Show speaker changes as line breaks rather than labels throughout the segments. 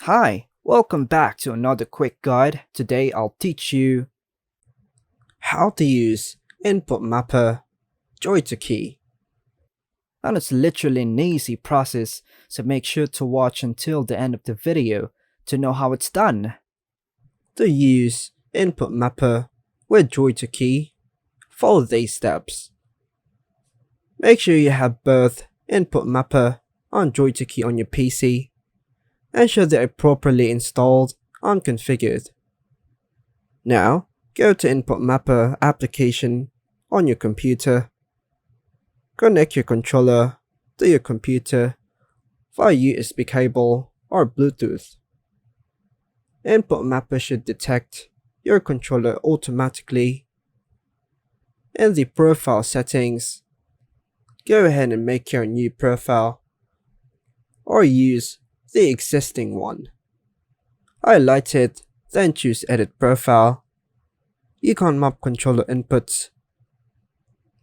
Hi, welcome back to another quick guide. Today I'll teach you how to use Inputmapper JoyToKey. And it's literally an easy process, so make sure to watch until the end of the video to know how it's done. To use Inputmapper with JoyToKey, follow these steps. Make sure you have both Inputmapper and JoyToKey on your PC. Ensure they are properly installed and configured. Now, go to Inputmapper application on your computer. Connect your controller to your computer via USB cable or Bluetooth. Inputmapper should detect your controller automatically. In the profile settings, go ahead and make your new profile or use the existing one. Highlight it, then choose Edit Profile. You can map controller inputs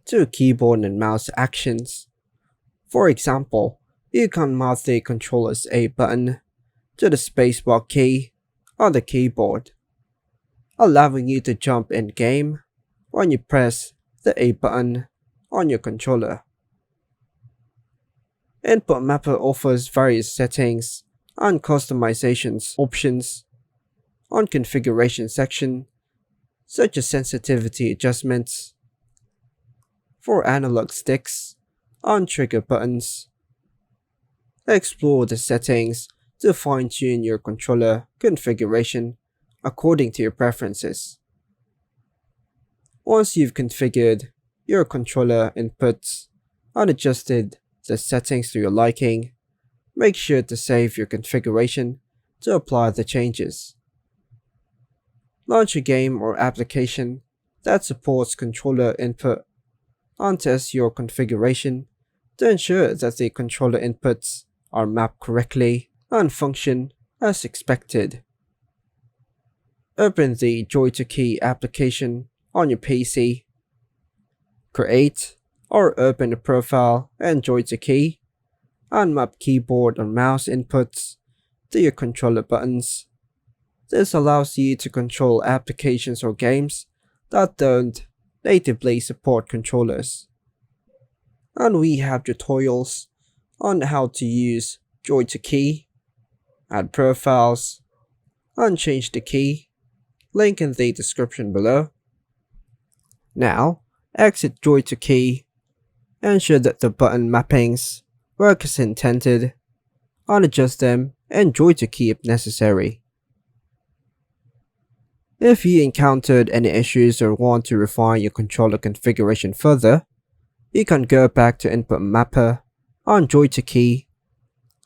to keyboard and mouse actions. For example, you can map the controller's A button to the spacebar key on the keyboard, allowing you to jump in game when you press the A button on your controller. Inputmapper offers various settings and customizations options on configuration section, such as sensitivity adjustments for analog sticks and trigger buttons. Explore the settings to fine-tune your controller configuration according to your preferences. Once you've configured your controller inputs and adjusted the settings to your liking, make sure to save your configuration to apply the changes. Launch a game or application that supports controller input and test your configuration to ensure that the controller inputs are mapped correctly and function as expected. Open the JoyToKey application on your PC. Create or open a profile in JoyToKey and map keyboard and mouse inputs to your controller buttons. This allows you to control applications or games that don't natively support controllers. And we have tutorials on how to use JoyToKey, add profiles, and change the key, link in the description below. Now, exit JoyToKey. Ensure that the button mappings work as intended, and adjust them in JoyToKey if necessary. If you encountered any issues or want to refine your controller configuration further, you can go back to Inputmapper on JoyToKey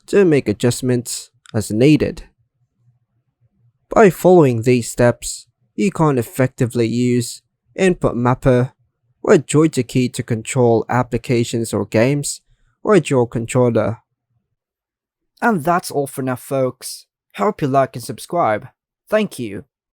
to make adjustments as needed. By following these steps, you can effectively use Inputmapper with JoyToKey to control applications or games with your controller. And that's all for now, folks. Hope you like and subscribe. Thank you.